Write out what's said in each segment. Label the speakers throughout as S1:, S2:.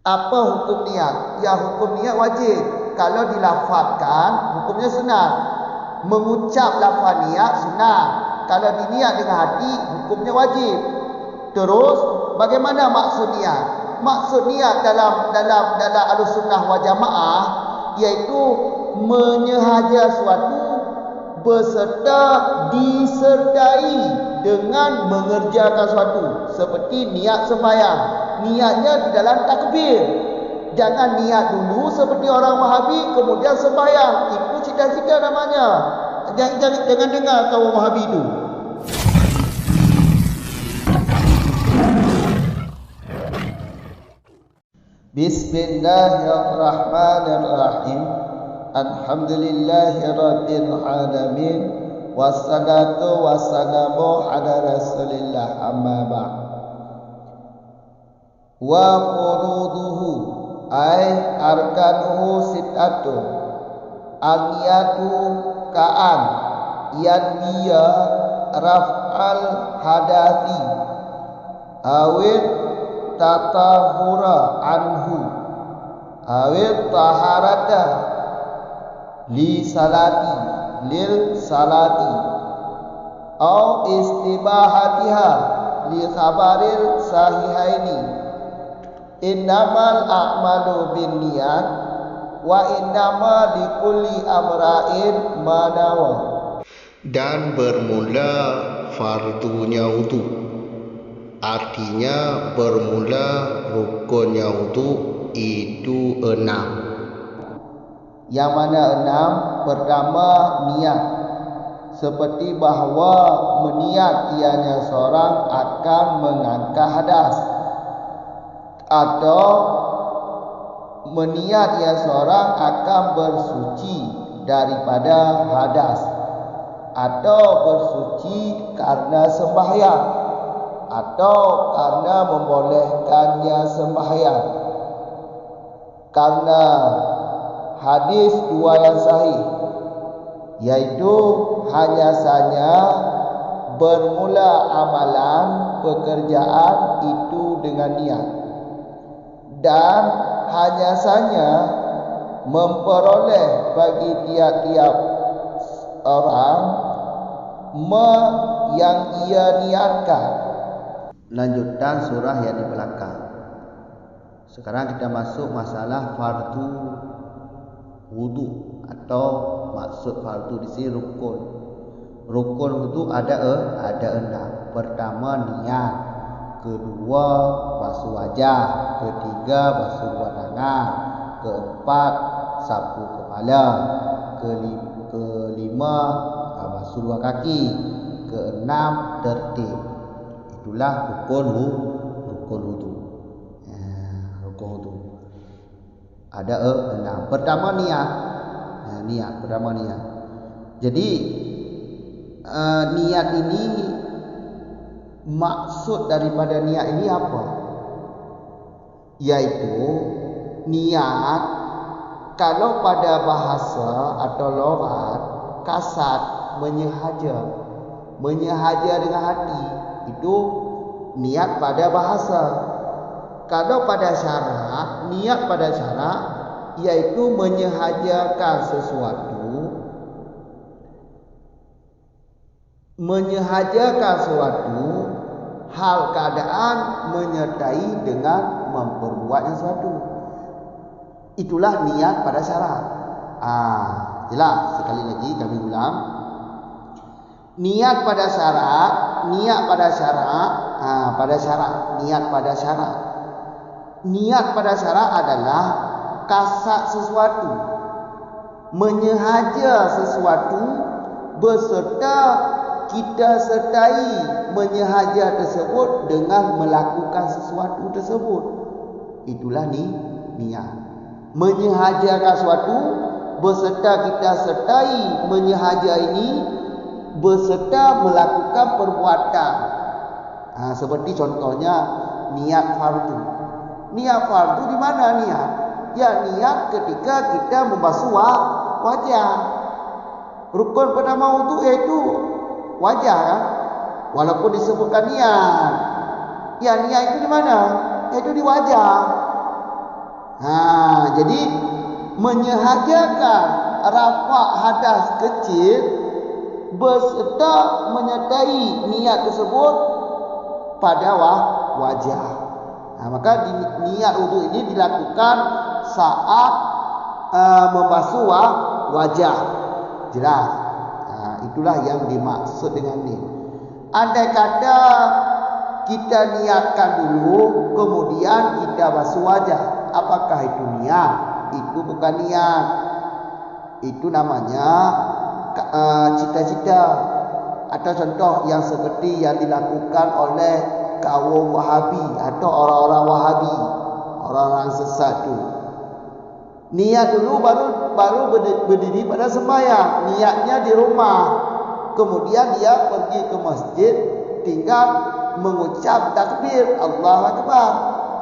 S1: Apa hukum niat? Ya, hukum niat wajib. Kalau dilafazkan, hukumnya sunat. Mengucap lafaz niat sunat. Kalau diniat dengan hati, hukumnya wajib. Terus, bagaimana maksud niat? Maksud niat dalam Ahlussunnah wal Jamaah iaitu menyehaja suatu beserta disertai dengan mengerjakan suatu, seperti niat sembahyang. Niatnya di dalam takbir. Jangan niat dulu seperti orang Wahabi kemudian sembahyang. Itu cita-cita namanya. Jangan dengar kaum Wahabi itu. Bismillahirrahmanirrahim. Alhamdulillahirabbil alamin. Wassalatu wassalamu ala Rasulillah, amma ba'd. Wa furuduhu ay arkanuhu sitatu. Al-niyatu ka'an yan dia raf'al hadathi awit tatahura anhu awit taharata li salati lil salati au istibahatiha li khabaril sahihaini. Innamal a'malu binniyat wa innama likulli amra'in ma nawa.
S2: Dan bermula fardunya wudu, artinya bermula rukunnya wudu itu 6.
S1: Yang mana 6? Pertama, niat. Seperti bahawa meniat ianya seorang akan mengangkat hadas, atau meniat ia seorang akan bersuci daripada hadas, atau bersuci karena sembahyang, atau karena membolehkannya sembahyang. Karena hadis dua yang sahih, yaitu hanya saja bermula amalan pekerjaan itu dengan niat, dan hanya saja memperoleh bagi tiap-tiap orang yang ia niatkan. Lanjutan surah yang di belakang. Sekarang kita masuk masalah fardu wudu, atau maksud fardu di sini rukun. Rukun wudu ada 6. Pertama niat, kedua basuh wajah, ketiga basuh dua tangan, keempat sapu kepala, kelima basuh dua kaki, keenam tertib. Itulah rukun wudu. Rukun wudu ada 6. Pertama niat. Pertama niat. Jadi niat ini, maksud daripada niat ini apa? Yaitu niat, kalau pada bahasa atau loghat kasat, menyehaja dengan hati, itu niat pada bahasa. Kalau pada syarak, niat pada syarak yaitu menyehajakan suatu hal keadaan menyertai dengan memperbuat sesuatu. Itulah niat pada syarak. Jelas. Sekali lagi kami ulang. Niat pada syarak, niat pada syarak adalah kasat sesuatu, menyehaja sesuatu beserta kita sertai menyehaja tersebut dengan melakukan sesuatu tersebut. Itulah niat. Menyehajakan sesuatu beserta kita sertai menyehaja ini beserta melakukan perbuatan. Seperti contohnya niat fardu. Niat fardu di mana niat? Ya, niat ketika kita membasuh wajah. Rukun pertama wudu itu wajah, kan? Walaupun disebutkan niat. Ya, niat itu di mana? Itu di wajah. Jadi menyahajakan rafa' hadas kecil beserta menyertai niat tersebut pada wajah. Maka niat wudu ini dilakukan saat membasuh wajah. Jelas. Itulah yang dimaksud dengan ini. Andai kata kita niatkan dulu, kemudian kita basuh wajah, apakah itu niat? Itu bukan niat. Itu namanya cita-cita. Atau contoh yang seperti yang dilakukan oleh kaum Wahabi atau orang-orang Wahabi, orang-orang sesat itu. Niat dulu baru berdiri pada sembahyang. Niatnya di rumah. Kemudian dia pergi ke masjid, tinggal mengucap takbir Allahu Akbar.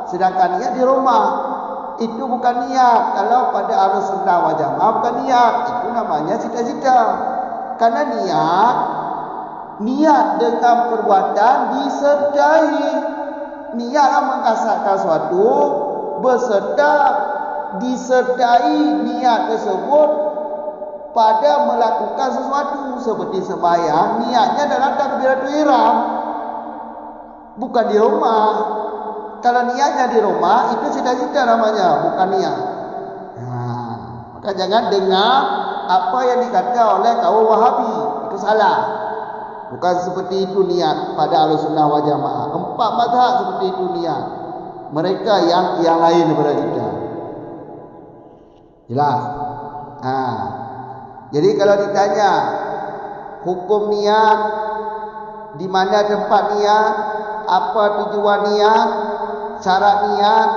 S1: Sedangkan niat di rumah. Itu bukan niat. Kalau pada Ahlus Sunnah wal Jamaah bukan niat. Itu namanya cita-cita. Karena niat dengan perbuatan disertai. Niatlah mengkasatkan suatu beserta disertai niat tersebut pada melakukan sesuatu seperti sembahyang. Niatnya dalam takbiratul ihram, bukan di rumah. Kalau niatnya di rumah itu cita-cita namanya, bukan niat. Maka jangan dengar apa yang dikata oleh kaum Wahabi, itu salah. Bukan seperti itu niat pada Ahlussunnah wal Jamaah. 4 mazhab seperti itu niat. Mereka yang lain daripada kita. Jelas. Jadi kalau ditanya hukum niat, di mana tempat niat, apa tujuan niat, syarat niat,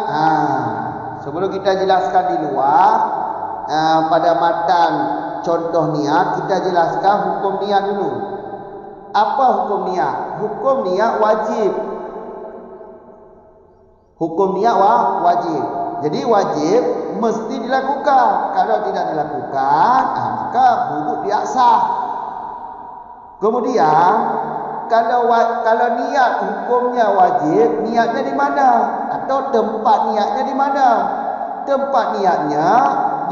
S1: sebelum kita jelaskan di luar, pada matan contoh niat, kita jelaskan hukum niat dulu. Apa hukum niat? Hukum niat wajib. Hukum niat wajib. Jadi wajib mesti dilakukan. Kalau tidak dilakukan, maka wudu tidak sah. Kemudian kalau niat hukumnya wajib, niatnya di mana? Atau tempat niatnya di mana? Tempat niatnya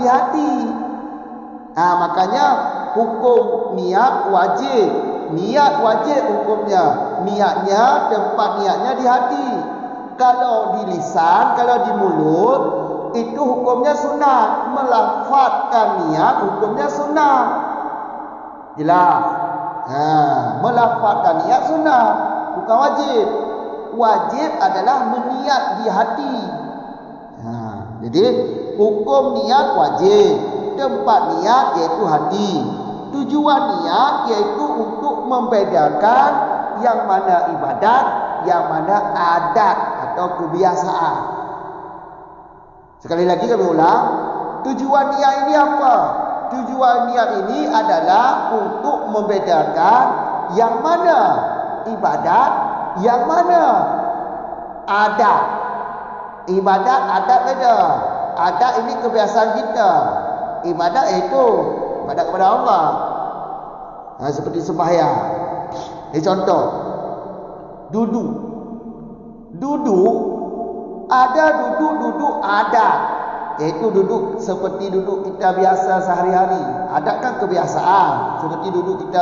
S1: di hati. Makanya hukum niat wajib. Niat wajib hukumnya. Niatnya, tempat niatnya di hati. Kalau di lisan, kalau di mulut, itu hukumnya sunnah. Melafazkan niat hukumnya sunnah. Jelas. Melafazkan niat sunnah, bukan wajib. Wajib adalah meniat di hati. Jadi hukum niat wajib. Tempat niat yaitu hati. Tujuan niat yaitu untuk membedakan yang mana ibadat, yang mana adat atau kebiasaan. Sekali lagi kami ulang, tujuan niat ini apa? Tujuan niat ini adalah untuk membedakan yang mana ibadat, yang mana adat. Ibadat, adat beda. Adat ini kebiasaan kita. Ibadat itu ibadat kepada Allah. Seperti sembahyang. Contoh, duduk. Ada duduk adat, iaitu duduk seperti duduk kita biasa sehari-hari. Adat kan kebiasaan, seperti duduk kita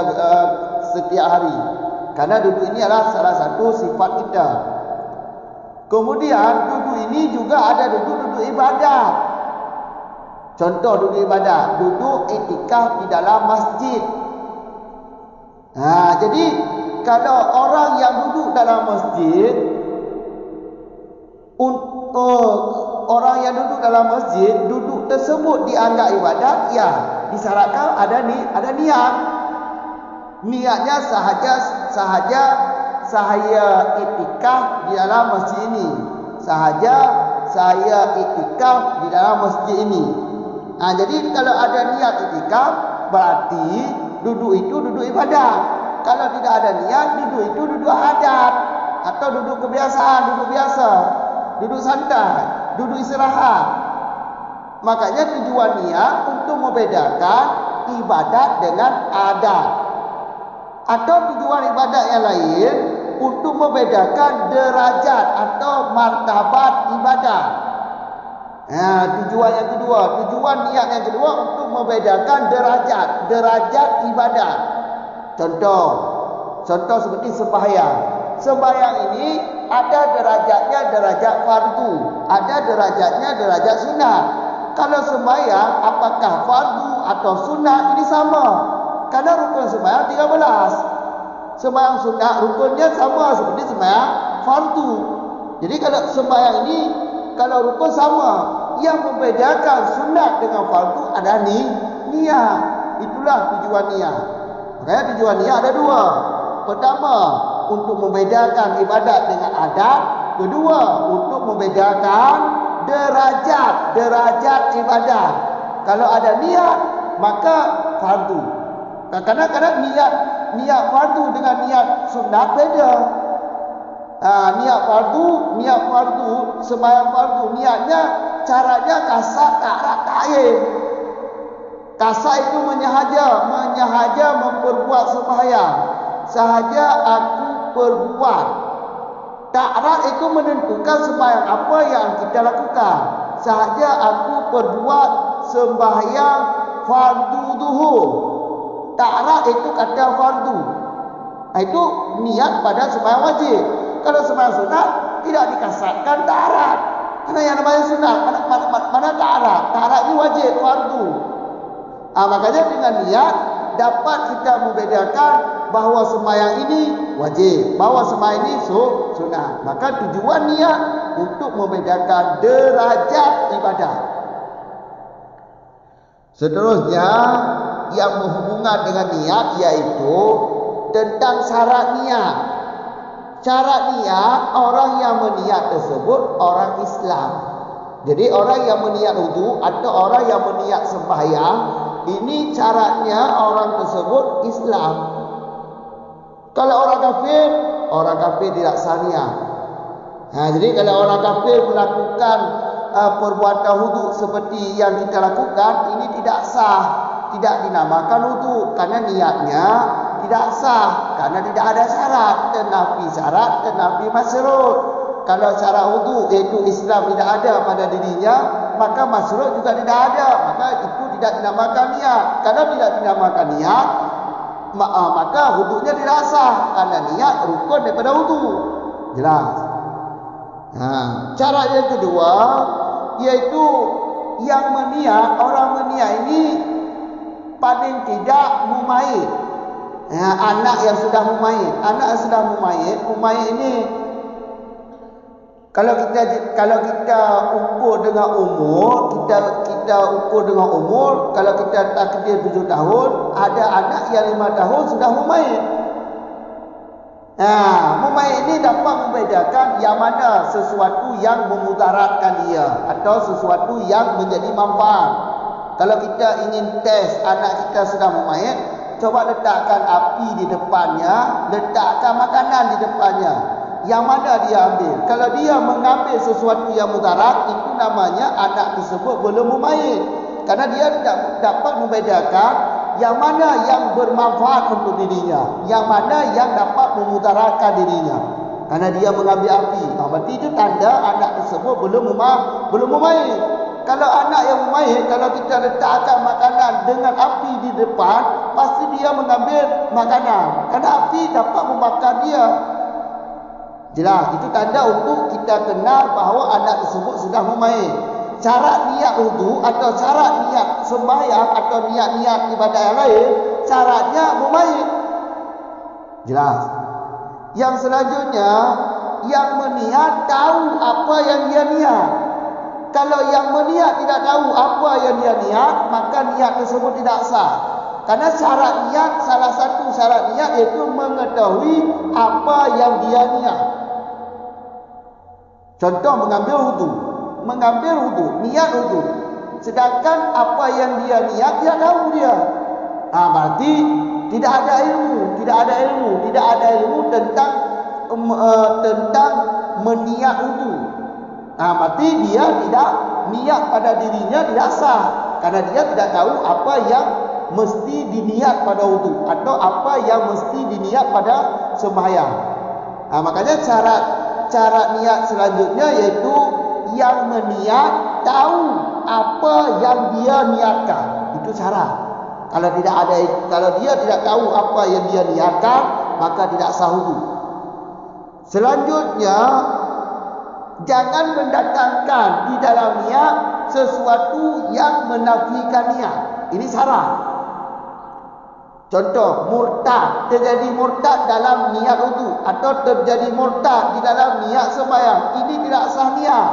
S1: setiap hari. Karena duduk ini adalah salah satu sifat kita. Kemudian duduk ini juga ada duduk ibadat. Contoh duduk ibadat, duduk iktikaf di dalam masjid. Jadi kalau orang yang duduk dalam masjid, orang yang duduk dalam masjid, duduk tersebut dianggap ibadat, ya disyaratkan ada niat. Niatnya sahaja saya iktikaf di dalam masjid ini. Sahaja saya iktikaf di dalam masjid ini. Jadi kalau ada niat iktikaf, berarti duduk itu duduk ibadat. Kalau tidak ada niat, duduk itu duduk adat atau duduk kebiasaan, duduk biasa, duduk santai, duduk istirahat. Makanya tujuan niat untuk membedakan ibadat dengan adat. Atau tujuan ibadat yang lain untuk membedakan derajat atau martabat ibadat. Tujuan yang kedua, tujuan niat yang kedua untuk membedakan derajat ibadah. Contoh seperti sembahyang. Sembahyang ini ada derajatnya derajat fardu, ada derajatnya derajat sunat. Kalau sembahyang apakah fardu atau sunat ini sama. Karena rukun sembahyang 13. Sembahyang sunat rukunnya sama seperti sembahyang fardu. Jadi kalau sembahyang ini kalau rukun sama, yang membedakan sunat dengan fardu ada niat. Itulah tujuan niat. Makanya tujuan niat ada dua. Pertama, untuk membedakan ibadat dengan adat. Kedua, untuk membedakan derajat ibadat. Kalau ada niat, maka fardu. Kadang-kadang niat fardu dengan niat sunat beda. Niat fardu, sembahyang fardu, niatnya caranya kasar, ta'rak, ta'yin. Kasar itu menyahaja memperbuat sembahyang. Sahaja aku perbuat. Ta'rak itu menentukan sembahyang apa yang kita lakukan. Sahaja aku perbuat sembahyang fardu zuhur. Ta'rak itu kata fardu. Itu niat pada sembahyang wajib. Kalau sembahyang sunat tidak dikasarkan ta'rak. Mana yang namanya sunat? Mana ta'rak? Ta'rak ini wajib, fardu. Makanya dengan niat dapat kita membedakan bahawa sembahyang ini wajib, bahawa sembahyang ini sunat. Maka tujuan niat untuk membedakan derajat ibadah. Seterusnya yang berhubungan dengan niat yaitu tentang syarat niat. Syarat niat orang yang meniat tersebut orang Islam. Jadi orang yang meniat wudu atau orang yang meniat sembahyang, ini syaratnya orang tersebut Islam. Kalau orang kafir tidak sah niat. Jadi kalau orang kafir melakukan perbuatan wudu seperti yang kita lakukan, ini tidak sah, tidak dinamakan wudu karena niatnya tidak sah, karena tidak ada syarat, tenafi masyrut. Kalau syarat wudu iaitu Islam tidak ada pada dirinya, maka masyrut juga tidak ada, maka itu tidak dinamakan niat. Karena tidak dinamakan niat, maka wudunya tidak sah, karena niat rukun daripada wudu. Jelas. Cara yang kedua yaitu yang orang meniat ini paling tidak mumayyiz. Anak yang sudah mumayyiz, ini kalau kita ukur dengan umur, kita ukur dengan umur, kalau kita takdir 7 tahun, ada anak yang 5 tahun sudah mumayyiz. Mumayyiz ini dapat membedakan yang mana sesuatu yang memudaratkan dia atau sesuatu yang menjadi manfaat. Kalau kita ingin tes anak kita sudah mumayyiz, coba letakkan api di depannya, letakkan makanan di depannya. Yang mana dia ambil? Kalau dia mengambil sesuatu yang mudarat, itu namanya anak tersebut belum mumayyiz. Karena dia tidak dapat membedakan yang mana yang bermanfaat untuk dirinya, yang mana yang dapat memudaratkan dirinya. Karena dia mengambil api, berarti itu tanda anak tersebut belum mumayyiz. Kalau anak yang mumayyiz, kalau kita letakkan makanan dengan api di depan, pasti dia mengambil makanan. Karena api dapat membakar dia. Jelas, itu tanda untuk kita kenal bahawa anak tersebut sudah mumayyiz. Syarat niat wudu atau syarat niat sembahyang atau niat-niat ibadah yang lain, syaratnya mumayyiz. Jelas. Yang selanjutnya, yang meniat tahu apa yang dia niat. Kalau yang meniat tidak tahu apa yang dia niat, maka niat tersebut tidak sah. Karena syarat niat, salah satu syarat niat iaitu mengetahui apa yang dia niat. Contoh mengambil wudu, niat wudu. Sedangkan apa yang dia niat tidak tahu dia. Berarti tidak ada ilmu tentang meniat wudu. Berarti dia tidak niat pada dirinya tidak sah, karena dia tidak tahu apa yang mesti diniat pada wudu atau apa yang mesti diniat pada sembahyang. Makanya cara niat selanjutnya yaitu yang meniat tahu apa yang dia niatkan. Itu syarat. Kalau dia tidak tahu apa yang dia niatkan, maka tidak sah wudu. Selanjutnya, jangan mendatangkan di dalam niat sesuatu yang menafikan niat. Ini syarat. Contoh, murtad, terjadi murtad dalam niat wudu atau terjadi murtad di dalam niat sembahyang. Ini tidak sah niat.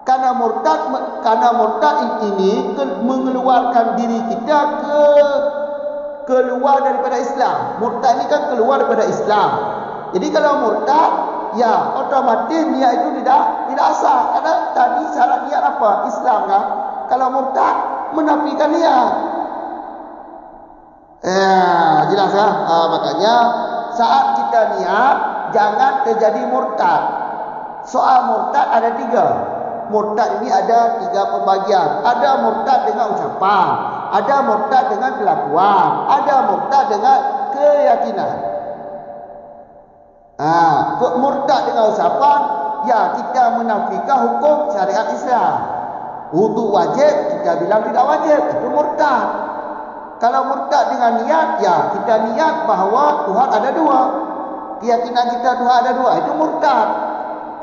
S1: Karena murtad ini mengeluarkan diri kita keluar daripada Islam. Murtad ini kan keluar daripada Islam. Jadi kalau murtad, ya otomatis niat itu tidak sah. Karena tadi syarat niat apa? Islam kan. Kalau murtad menafikan niat. Jelas kan? Makanya saat kita niat jangan terjadi murtad. Soal murtad ada 3. Murtad ini ada 3 pembagian. Ada murtad dengan ucapan, ada murtad dengan kelakuan, ada murtad dengan keyakinan. Murtad dengan ucapan, ya kita menafikan hukum syariat Islam. Wudu wajib, kita bilang tidak wajib, itu murtad. Kalau murtad dengan niat, ya kita niat bahawa Tuhan ada 2. Keyakinan kita Tuhan ada 2, itu murtad.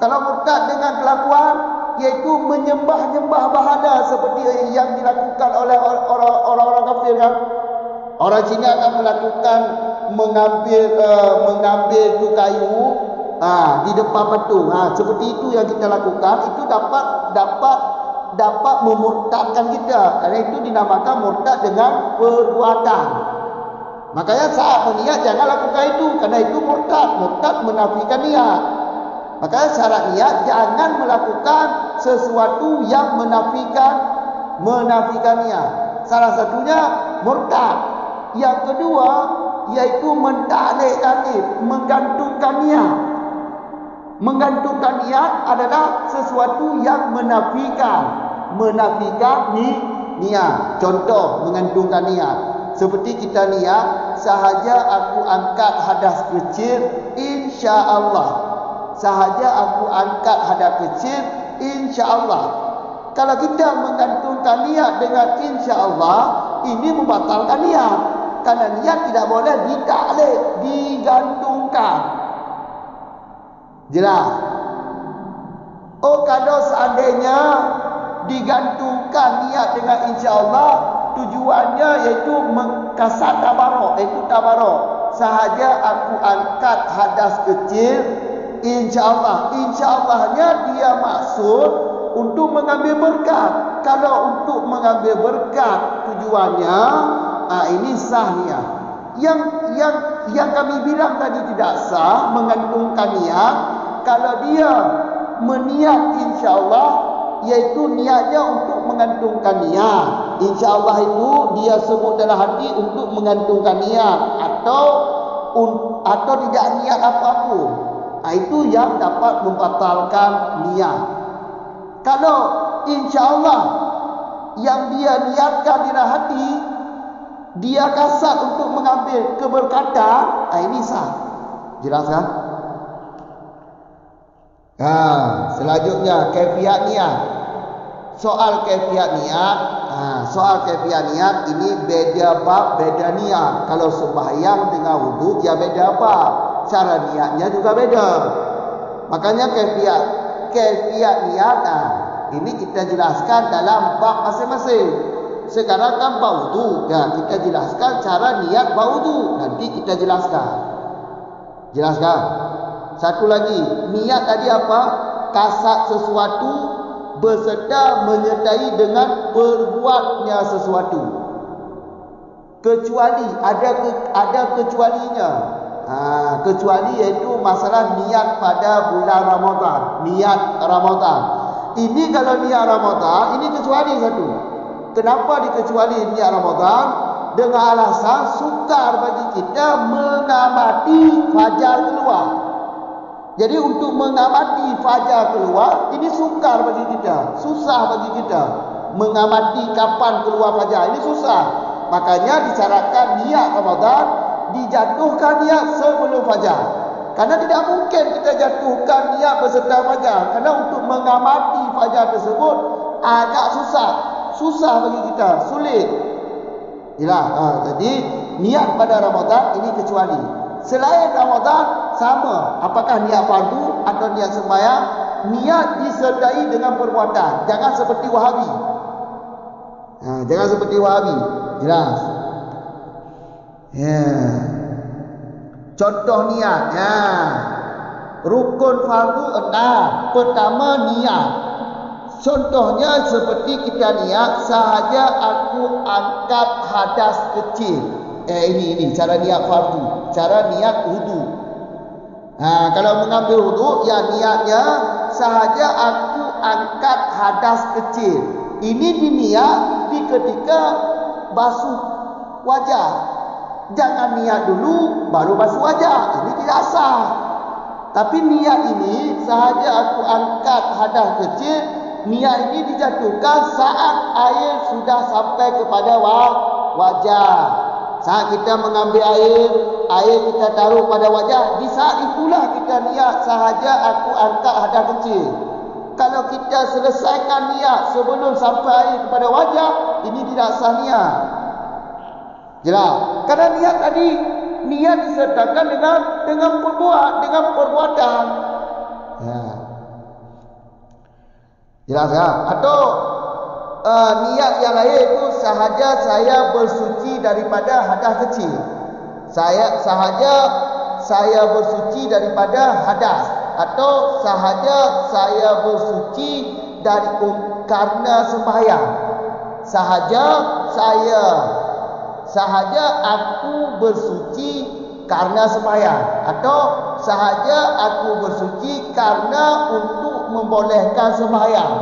S1: Kalau murtad dengan kelakuan, yaitu menyembah-nyembah berhala seperti yang dilakukan oleh orang-orang kafir kan. Orang Cina akan melakukan mengambil tu kayu di depan patung. Seperti itu yang kita lakukan, itu dapat memurtadkan kita. Karena itu dinamakan murtad dengan perbuatan. Makanya saat berniat jangan lakukan itu, karena itu murtad menafikan niat. Makanya syarat niat jangan melakukan sesuatu yang menafikan niat. Salah satunya murtad. Yang kedua yaitu mentaklekkan niat, menggantungkan niat. Menggantungkan niat adalah sesuatu yang menafikan niat. Contoh menggantungkan niat. Seperti kita niat, sahaja aku angkat hadas kecil, insya-Allah. Sahaja aku angkat hadas kecil, insya-Allah. Kalau kita menggantungkan niat dengan insya-Allah, ini membatalkan niat. Karena niat tidak boleh ditaklek, digantungkan. Jelas? Kalau seandainya digantungkan niat dengan insya-Allah, tujuannya yaitu mengkasat tabarok, iaitu tabarok. Sahaja aku angkat hadas kecil, insya-Allah. Insya-Allahnya dia maksud untuk mengambil berkat. Kalau untuk mengambil berkat tujuannya, ini sah niat. Yang kami bilang tadi tidak sah mengandungkan niat. Kalau dia meniat insya-Allah, yaitu niatnya untuk mengandungkan niat. Insya-Allah itu dia sebut dalam hati untuk mengandungkan niat atau tidak niat apapun. Itu yang dapat membatalkan niat. Kalau insya-Allah yang dia niatkan di dalam hati, dia kasat untuk mengambil keberkatan, ini sah. Jelas kan? Selanjutnya kaifiat niat. Soal kaifiat niat ini beda bab, beda niat. Kalau sembahyang dengan wudu ya beda bab. Cara niatnya juga beda. Makanya kaifiat niat ini kita jelaskan dalam bab masing-masing. Sekarang kan bab wudu, ya kita jelaskan cara niat bab wudu. Nanti kita jelaskan. Jelaskan. Satu lagi, niat tadi apa? Kasat sesuatu beserta menyertai dengan berbuatnya sesuatu. Kecuali ada kecualinya. Kecuali iaitu masalah niat pada bulan Ramadan. Niat Ramadan. Ini kalau niat Ramadan, ini kecuali satu. Kenapa dikecuali niat Ramadan? Dengan alasan sukar bagi kita mengamati fajar keluar. Jadi untuk mengamati fajar keluar, ini sukar bagi kita. Susah bagi kita mengamati kapan keluar fajar. Ini susah. Makanya disyaratkan niat Ramadan dijatuhkan niat sebelum fajar. Karena tidak mungkin kita jatuhkan niat beserta fajar. Karena untuk mengamati fajar tersebut agak susah bagi kita, sulit. Jadi niat pada Ramadan ini kecuali. Selain Ramadan sama, apakah niat fardu atau niat sembahyang, niat disertai dengan perbuatan. Jangan seperti Wahabi. Jangan seperti Wahabi. Jelas. Contoh niat. Rukun fardu 6. Pertama niat. Contohnya seperti kita niat sahaja aku angkat hadas kecil. Ini cara niat fardu, cara niat wudu. Kalau mengambil wudu, ya niatnya sahaja aku angkat hadas kecil. Ini diniat di ketika basuh wajah. Jangan niat dulu baru basuh wajah. Ini tidak sah. Tapi niat ini sahaja aku angkat hadas kecil. Niat ini dijatuhkan saat air sudah sampai kepada wajah. Saat kita mengambil air kita taruh pada wajah, di saat itulah kita niat sahaja aku angkat hadas kecil. Kalau kita selesaikan niat sebelum sampai air kepada wajah, ini tidak sah niat. Jelas? Karena niat tadi disertakan dengan perbuatan. Jelas ya? Atau niat yang lain itu sahaja saya bersuci daripada hadas kecil. Sahaja saya bersuci daripada hadas, atau sahaja saya bersuci karena sembahyang. Sahaja aku bersuci karena sembahyang, atau sahaja aku bersuci karena untuk membolehkan sembahyang.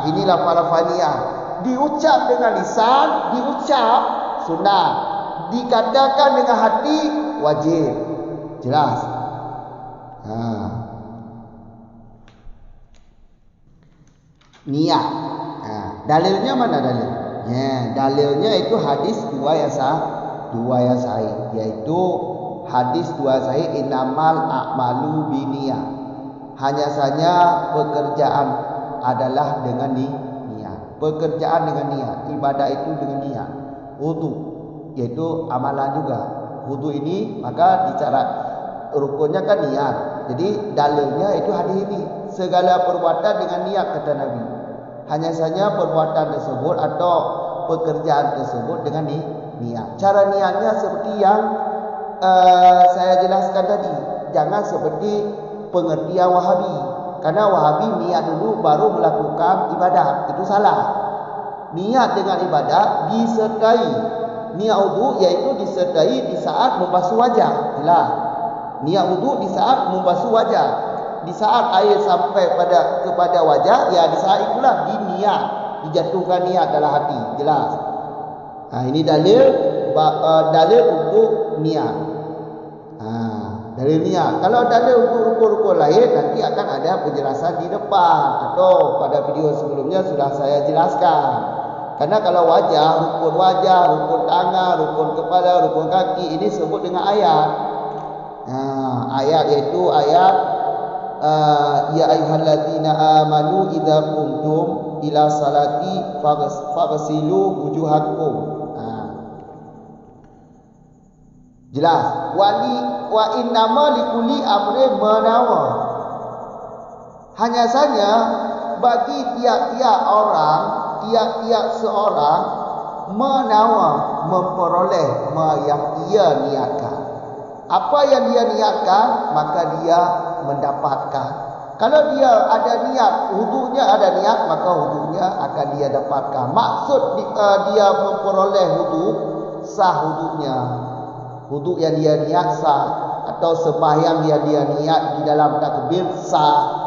S1: Inilah lafaz niat. Diucap dengan lisan, diucap sunat. Dikatakan dengan hati wajib. Jelas? Niat. Dalilnya mana dalil? Dalilnya itu hadis dua yang sahih, yaitu hadis dua sahih, innamal a'malu binniyat. Hanya saja pekerjaan adalah dengan niat. Pekerjaan dengan niat, ibadah itu dengan niat. Wudu yaitu amalan juga. Wudu ini maka bicara rukunnya kan niat. Jadi dalilnya itu hadis ini. Segala perbuatan dengan niat kata Nabi. Hanya saja perbuatan tersebut atau pekerjaan tersebut dengan niat. Cara niatnya seperti yang saya jelaskan tadi. Jangan seperti pengertian Wahabi. Karena Wahabi niat dulu baru melakukan ibadah. Itu salah. Niat dengan ibadah disertai. Niat wudu yaitu disertai di saat membasuh wajah. Jelas. Niat wudu di saat membasuh wajah. Di saat air sampai kepada wajah, ya di saat itulah diniat, dijatuhkan niat dalam hati. Jelas. Ini dalil untuk niat. Dalil niat. Kalau dalil untuk rukun-rukun lain nanti akan ada penjelasan di depan, atau pada video sebelumnya sudah saya jelaskan. Karena kalau wajah, rukun tangan, rukun kepala, rukun kaki ini sebut dengan ayat. Ayat yaitu ayat ya ayyuhalladzina amanu idza qumtum ila salati faghsilu wujuhakum. Jelas. Wa innama likulli amrin manawa. Hanya saja bagi tiap-tiap seorang menawa, memperoleh yang ia niatkan. Apa yang dia niatkan maka dia mendapatkan. Kalau dia ada niat, wudunya ada niat, maka wudunya akan dia dapatkan. Maksud dia memperoleh wudu, sah wudunya. Wudu yang dia niat sah, atau sembahyang yang dia niat di dalam takbir sah.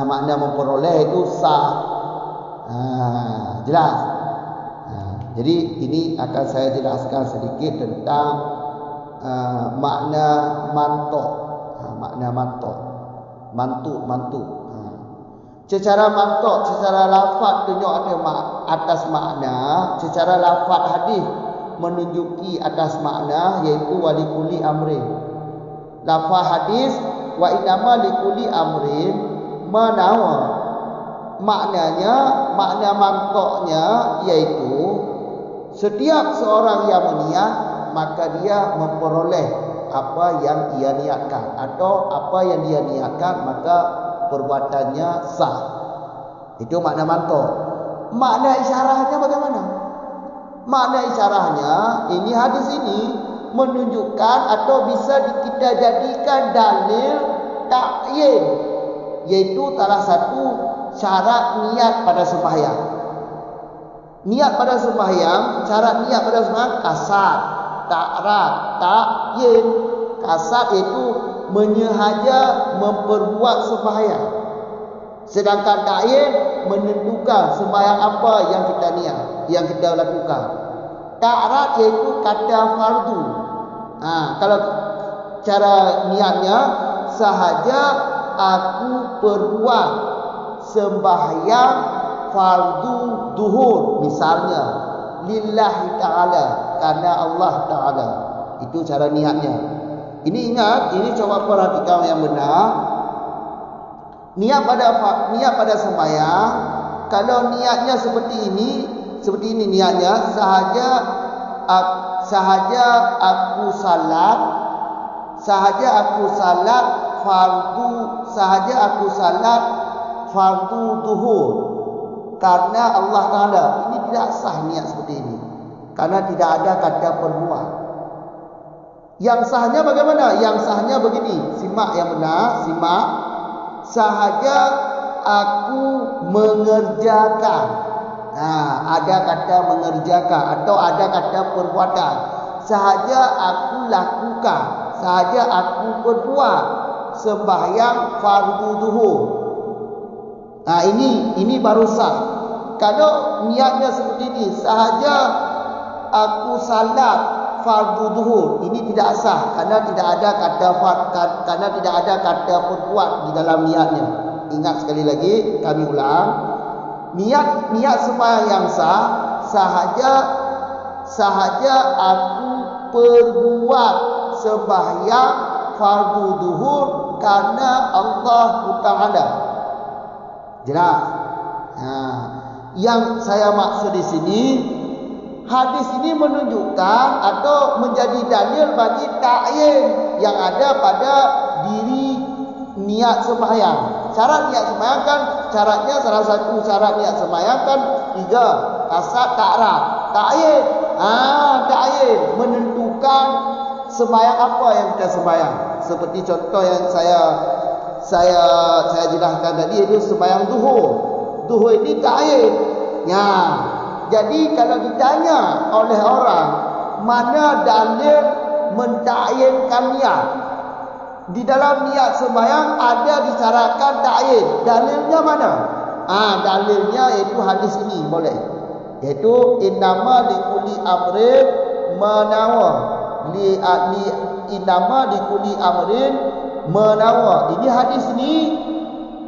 S1: Makna memperoleh itu sah. Jelas. Jadi ini akan saya jelaskan sedikit tentang makna mantuk. Makna mantuk. Secara mantuk, secara lafaz tunjuk atas makna. Secara lafaz hadis menunjuki atas makna, yaitu walikuli amrin. Lafaz hadis wa innama likulli amrin manawa. Maknanya, makna mangkoknya yaitu setiap seorang yang berniat maka dia memperoleh apa yang ia niatkan, atau apa yang dia niatkan maka perbuatannya sah. Itu makna mangkok. Makna isyarahnya bagaimana? Makna isyarahnya, ini hadis ini menunjukkan atau bisa kita jadikan dalil ta'yin, yaitu salah satu syarat niat pada sembahyang. Niat pada sembahyang, syarat niat pada sembahyang kasar, ta'rad, ta'yin. Kasar itu menyengaja memperbuat sembahyang. Sedangkan ta'yin menentukan sembahyang apa yang kita niat, yang kita lakukan. Ta'rad iaitu kata fardu. Kalau cara niatnya, sahaja aku perbuat sembahyang fardu duhur, misalnya lillahi ta'ala, karena Allah ta'ala. Itu cara niatnya. Ini ingat, ini coba perhatikan yang benar. Niat pada sembahyang, kalau niatnya seperti ini niatnya, sahaja aku salat fardu duhur karena Allah Ta'ala. Ini tidak sah niat seperti ini, karena tidak ada kata perbuat. Yang sahnya bagaimana? Yang sahnya begini, simak yang benar, simak. Sahaja aku mengerjakan. Ada kata mengerjakan atau ada kata perbuatan. Sahaja aku lakukan, sahaja aku berbuat sembahyang fardu duhur. Ini baru sah. Kalau niatnya seperti ini, sahaja aku salat fardu duhur, ini tidak sah karena tidak ada kata perbuat di dalam niatnya. Ingat sekali lagi, kami ulang. Niat sembahyang yang sah, sahaja aku perbuat sembahyang fardu duhur karena Allah Ta'ala. Jelas? Yang saya maksud di sini, hadis ini menunjukkan atau menjadi dalil bagi ta'yin yang ada pada diri niat sembahyang. Syarat niat sembahyang kan, syaratnya salah satu syarat niat sembahyang kan 3, kasat, ta'rad, ta'yin. Ta'yin menentukan sembahyang apa yang kita sembahyang. Seperti contoh yang saya jelaskan tadi, itu sembahyang duhur. Duhur ini ta'yin. Jadi kalau ditanya oleh orang, mana dalil mentakyinkan niat? Di dalam niat sembahyang ada disyaratkan ta'yin. Dalilnya mana? Dalilnya iaitu hadis ini, boleh. Iaitu innama likulli amrin manawa. Innama likulli amrin manawa. Ini hadis ini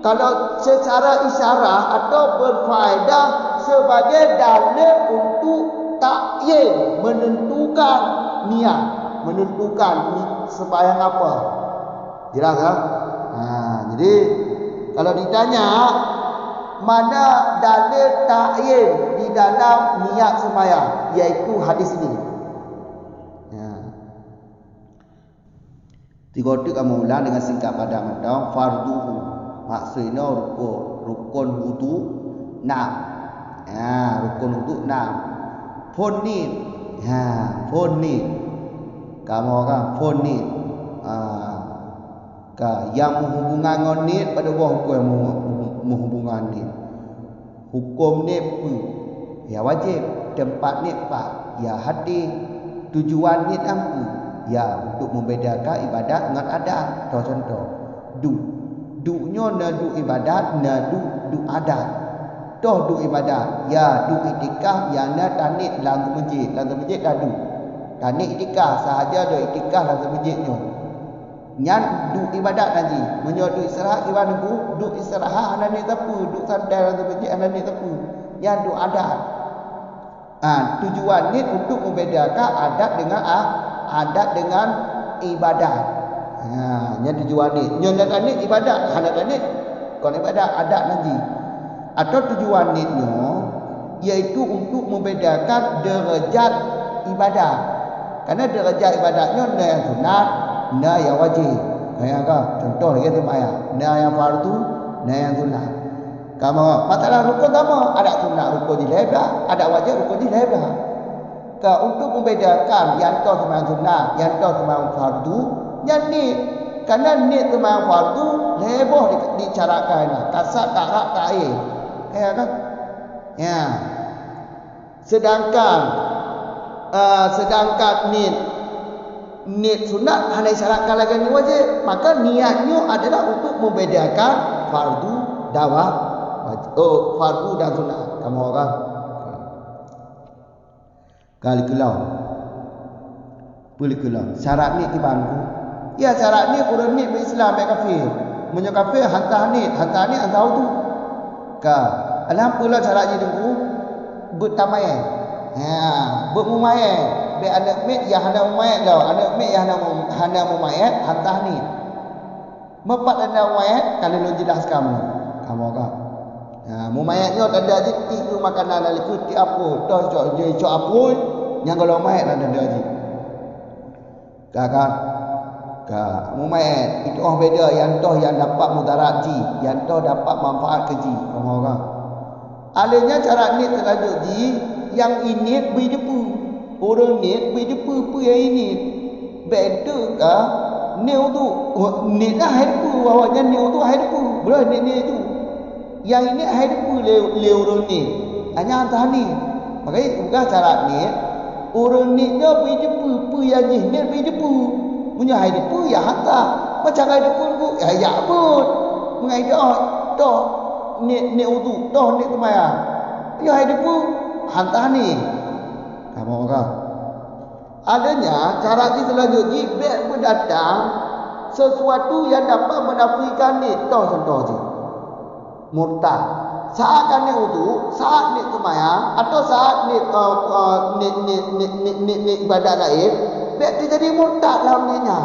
S1: kalau secara isyarah atau berfaedah sebagai dalil untuk ta'yin, menentukan niat, menentukan sembahyang apa. Jelas tak? Jadi kalau ditanya mana dalil ta'yin di dalam niat sembahyang, iaitu hadis ini. Tiga tu kamu ulang dengan singkat pada matang fardu. Maksudnya rukun wudu 6. Rukun wudu 6. Fonit. Fonit. Kamu kan fonit. Yang menghubungkan dengan nit pada buah hukum yang menghubungkan nit. Hukum nit ya wajib, tempat nit pak ya hati, tujuan nit apa ya untuk membedakan ibadat dengan adat. Contoh duknya nadu ibadat, nadu adat. Du ibadat ya du itikaf ya na tanit dalam masjid dah du. Tanit itikaf sahaja do itikaf dalam masjidnya. Nyan du ibadat lagi. Menyodu istirahat gimana bu? Du istirahat anda ni tapu, du sadar dalam masjid anda ni tapu. Ya du adat. Tujuan ni untuk membedakan adat dengan ibadat. Nya tujuan ni. Nya nak ni ibadat, hendak ni kon ibadat adat nanti. Atau tujuan ni iaitu untuk membedakan derajat ibadat. Karena derajat ibadatnya ada yang sunat, ada yang wajib. Kayak apa? Contoh lagi tu maya. Ada yang fardu, ada yang sunat. Kamu masalah rukun sama, ada sunat rukun di lebar, ada wajib rukun di lebar. Untuk membedakan yang tu sembahyang sunat, yang tu sembahyang fardu, yang ni kerana ni sembahyang fardu lebar dicarakan. Kasat tak hak tak air. Kayak kan? Ya. Sedangkan niat sunat hanya syaratkan lagi ni wajib, maka niatnya adalah untuk membedakan fardu fardu dan sunat. Kamu orang kali kelau boleh kelau syarat ni dibantu. Ya syarat ni orang ni berislam baik kafir, menyo kafir hantar ni hantar tu ka alhamdulillah syarat ni tu bertamayai. Bermumayat. Be anak mek yang hendak mumayat dah. Anak mek yang hendak mumayat hantar ni. Mepat anda mumayat kalau lu jelaskan kamu kan. Mumayatnya ada titik tu makanan dari kuti apa. Tos cok apa yang kalau mumayat ada haji. Kakak mumayat itu beda yang yang dapat mudarat ji, yang dapat manfaat keji. Kamu kan. Alanya cara ni terlanjut ji yang ini berdepu. Orang ni berdepu yang ini. Beda ke ni tu ni dah depu awaknya ni tu depu. Belah ni tu. Yang ini depu le orang ni. Hanya antah ni. Makanya bukan cara ni orang ni dia berdepu yang ni berdepu. Punya depu ya hantar. Macam depu tu ya pun. Mengaida dah ni tu dah ni temaya. Ya depu hantar ni. Kamu orang adanya cara di selanjutnya baik pun datang sesuatu yang dapat menafikan ni. Contoh je murtad saat kan ni wudu, saat ni sembahyang atau saat ni ibadat lain, baik dia jadi murtad dalam niatnya.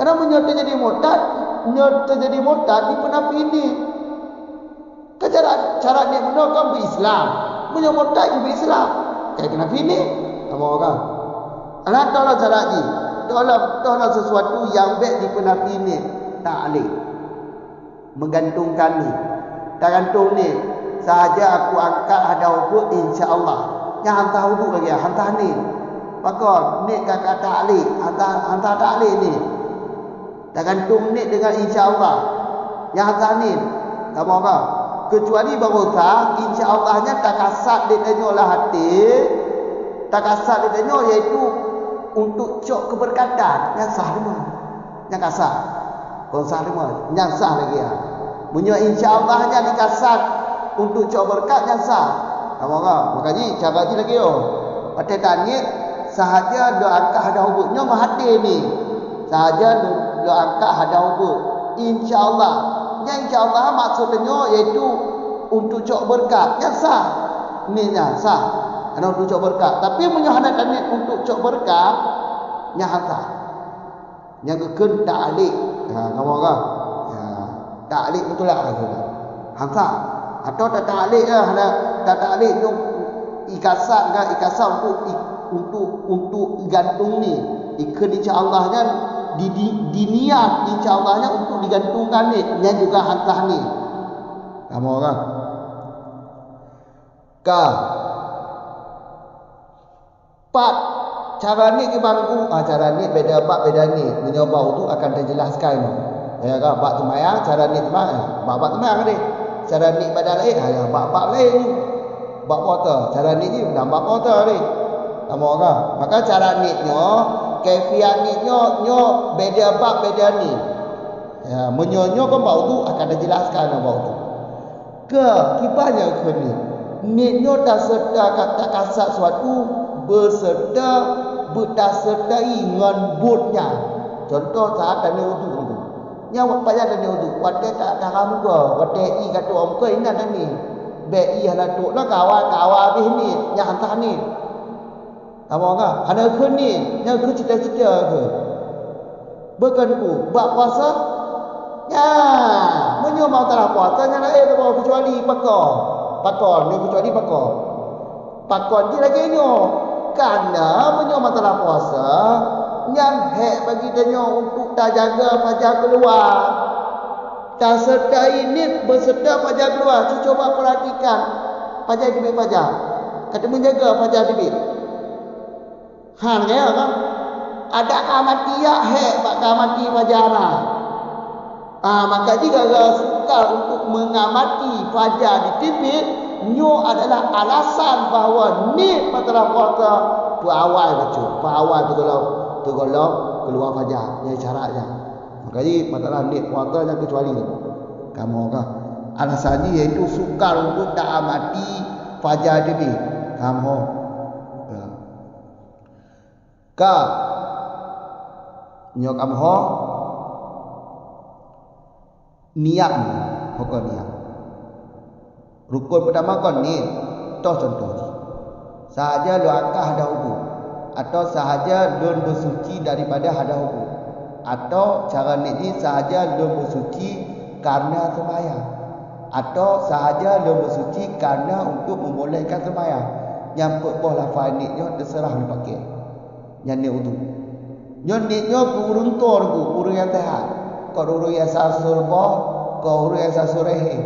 S1: Karena menyerta jadi murtad di penafi ini. Cara ni menolak berislam, menyerta berislam. Kayak kenapa ini? Kamu orang. Anak tolong cara ni. Tolong sesuatu yang baik di penafi ini. Tak boleh menggantungkan ni. Tak gantung ni. Sahaja aku angkat ada hubud insya-Allah. Yang hantar hubud lagi, hantar ni. Maka ni kakak tak boleh, hantar tak boleh ni. Tak gantung ni dengan insya-Allah. Yang hantar ni. Kamu orang. Kecuali baru insya-Allahnya tak kasat dia tanyalah hati. Tak kasat dia tanya iaitu untuk cok keberkatan yang sah demam. Yang kasat. Kalau sah demam, yang sah lagi ya. Punya insya-Allahnya dikasat untuk cok berkat yang sah. Kamu orang, makanya cara je lagi Pada tanya sahaja doa angkat ada hubudnya hati ni. Sahaja doa angkat ada hubud. Insya-Allah. Yang insya-Allah maksudnya iaitu untuk cok berkat yang sah. Ni nya sah. Ana untuk cok berkat. Tapi menyohadat niat untuk cok berkat yang sah. Yang kekun tak alik. Kamu orang. Tak alik betul lah. Sah. Atau tak alik lah. Tak alik tu ikasat untuk gantung ni. Ikut insya-Allahnya diniat insya-Allahnya untuk digantungkan ni, yang juga hantar ni. Kamu orang. Pat cara ni ke bangku, cara ni beda ni. Menyoba tu akan terjelaskan. Ya kan, bab sembahyang cara ni sembahyang. Bab sembahyang ni. Cara ni ibadat lain, bab lain ni. Bab puasa, cara ni je bab puasa ni. Kamu orang. Maka cara ni kefiat ni beda bab beda ni. Ya, menyonyo ke bau tu akan dijelaskan bau tu. Kibarnya ke ni. Nitnya tak serta kata kasat suatu berserta bersertai dengan butnya. Contoh saat tanya wudu tu. Nya payah tanya wudu. Wate tak tahu muka, wate i kata muka ini ada ni. Be i hana tu lah kawan habis ni, nya hantar ni. Kamu kan? Hana ke ni, nya ke cita-cita ke. Bukan ku bab puasa. Ya, menyo masalah puasa nya lain tu kecuali pakon ni kecuali pakon dia lagi nyo. Karena menyo masalah puasa yang hak bagi dia untuk tak jaga fajar keluar. Tak serta ini berserta fajar keluar. Cuba perhatikan fajar dibit fajar. Kata menjaga fajar dibit. Han ya kan? Ada amati ya hak bak amati fajar. Maka jika suka untuk mengamati fajar di tibit, nyo adalah alasan bahawa ni masalah puasa awal betul. Awal tu kalau keluar fajar, ni syaratnya. Maka ni masalah ni puasa yang kecuali tu. Kamu kan alasannya iaitu sukar untuk tak amati fajar tibit. Kamu ka nyo kamu niat pokok niat. Rukun pertama kon ni toh contoh. Sahaja lu akah ada hukum atau sahaja lu bersuci daripada ada hukum atau cara ni sahaja lu bersuci karena sembahyang atau sahaja lu bersuci karena untuk membolehkan sembahyang. Yang pekboh lafaz ni terserah lu pakai. Yang ni wudu. Nyo kuruntor ku yang sehat. Kau urut yang sasur boh, kau urut yang sasur rehe.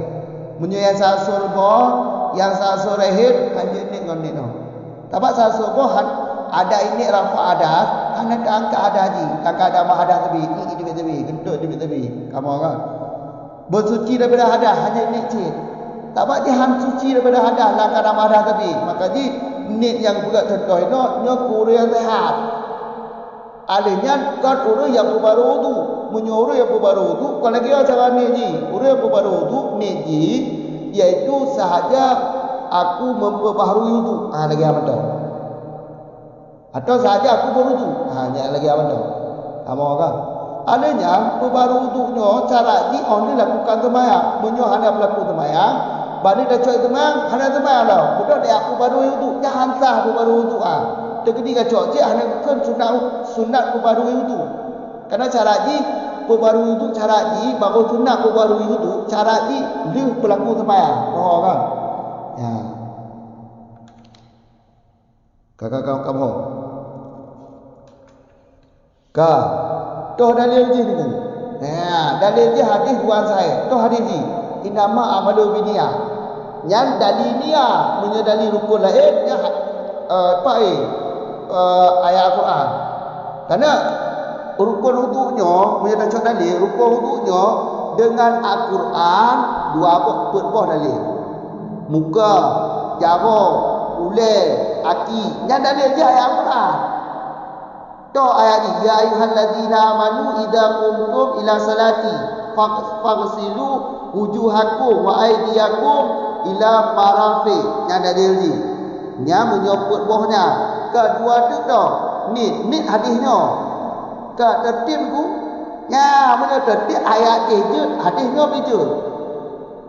S1: Menyo yang sasur boh, yang sasur rehe hanya ni ngon ni no. Tapi sasur boh ada ini rafa ada, hanya angka ada haji, angka ada mah ada tebi, ini di tebi, gendut di tebi. Kamu kan? Bersuci daripada hadas hanya ni cik. Tapi dia han suci daripada hadas, angka ada mah ada tebi. Maka ji ni yang buat contoh no, nyo urut yang sehat. Alihnya kan urut yang baru wudu. Menyuruh yang baru wudu. Kalau lagi cara ni ji. Urut yang baru wudu ni ji. Iaitu sahaja aku memperbaharui wudu. Lagi apa tu? Atau sahaja aku berwudu. Hanya lagi apa tu? Kamu kan? Alihnya perbaharui wudunya cara ji on dilakukan sembahyang. Menyuruh hanya berlaku sembahyang. Bani dah cuak sembahyang. Hanya sembahyang lah. Budak dia aku baru wudu. Jangan sah baru wudu. Tegedi kacau je hanya kan sunat perbarui wudu. Karena cara ji perbarui wudu cara ji baru sunat perbarui wudu cara ji dia berlaku sembahyang. Oh kan? Ya. Kakak kamu. Toh dalil ji ni. Ya, dalil ji hadis buat saya. Toh hadis ji. Inama amalu biniyah. Yang dalil niat menyedali rukun lain yang ayat Al-Quran. Karena rukun wudunya menyatakan dalil rukun wudunya dengan Al-Quran dua buah dalil. Muka, jaro, ulai, kaki. Yang dalil dia ayat Al-Quran. Tu ayat ni ya ayyuhallazina amanu idza qumtum ila salati faghsilu wujuhakum wa aydiyakum ila marafiq. Yang dalil ni. Nya menyebut bohnya kedua tu dah ni hadisnya ke tertibku nya mana tertib ayat je hadisnya begitu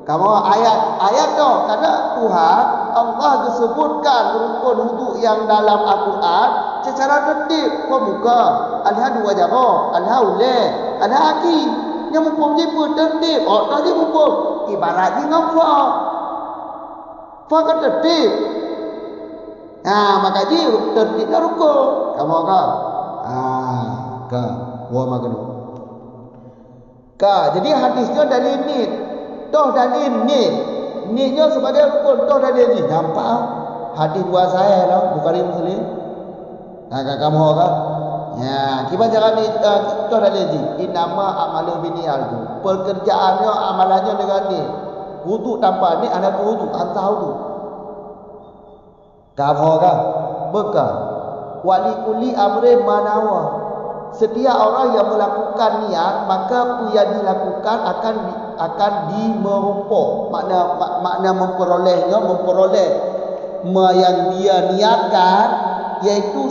S1: kamu ayat dah karena Tuhan Allah disebutkan rukun wudu yang dalam Al-Quran secara tertib pemuka alha dua jaro alha ulai alha aki yang mumpung je pun tertib tadi mumpung ibarat ni ngapa fa tertib. Maka dia tertibnya rukun. Kamu kan? Wa magnu. Jadi hadisnya dalil ni. Toh dalil ni. Ninya sebagai rukun. Toh dalil ni. Nampak? Hadis buat saya lah. Bukhari Muslim. Kamu kan? Ya, kita jangan ni toh dalil ni. Inama amalu biniyal tu. Pekerjaannya amalannya dengan ni. Wudu tanpa ni anak wudu, antah wudu. Kamu kan? Bukan. Wali kuli amrin manawa. Setiap orang yang melakukan niat, maka yang dilakukan akan dimerumpuk. Makna memperoleh yang dia niatkan iaitu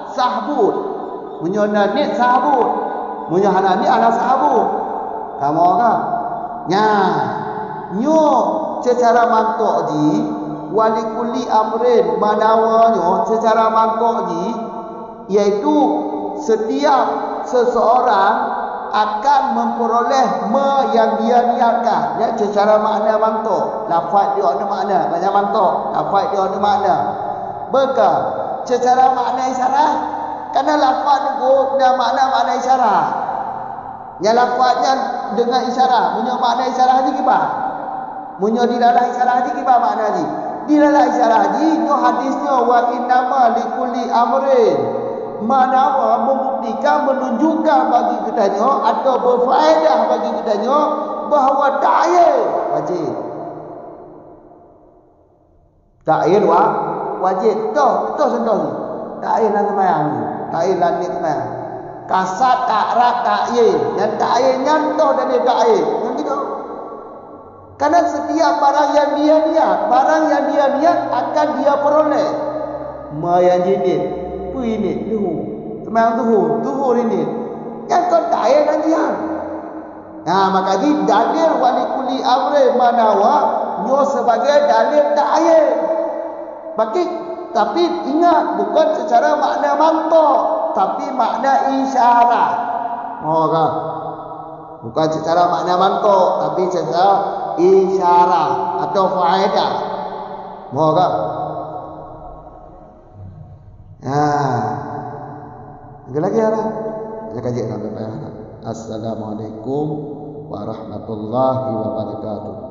S1: sahbut. Menyona ni sahbut. Menyona ni adalah sahbut. Kamu kan? Nyo secara mangkok ji wali kulli amrin manawanya secara mangkok ni iaitu setiap seseorang akan memperoleh yang dia niatkan. Ya, secara makna mantuk. Lafaz dia ada makna, banyak mantuk. Lafaz dia ada makna. Maka secara makna isyarat, kerana lafaz itu dan makna isyarat. Yang lafaznya dengan isyarat, punya makna isyarat haji kibah. Punya di dalam isyarat haji kibah makna haji. Di dalam isyarat haji, nyo hadisnya wa innama likulli amrin. Mana membuktikan, menunjukkan bagi kitanya atau berfaedah bagi kitanya bahawa ta'yin wajib. Ta'yin wajib. Betul sentuh ni. Ta'yin lah semayang ni. Ta'yin lah ni semayang. Kasat, ta'rak, ta'yin. Yang ta'yin nyantoh dari ta'yin. Yang gitu. Karena setiap barang yang dia niat akan dia peroleh. Yang jinit. Apa ini? Semayang zuhur ini. Yang kau ta'yin nantian. Nah, maka ini dalil walikuli amri manawa nyo sebagai dalil ta'yin. Tapi ingat, bukan secara makna mantuk, tapi makna isyarat. Kan? Bukan secara makna mantuk, tapi secara isyarat atau faedah. Kan? Lagi ada. Saya kaji sampai. Assalamualaikum warahmatullahi wabarakatuh.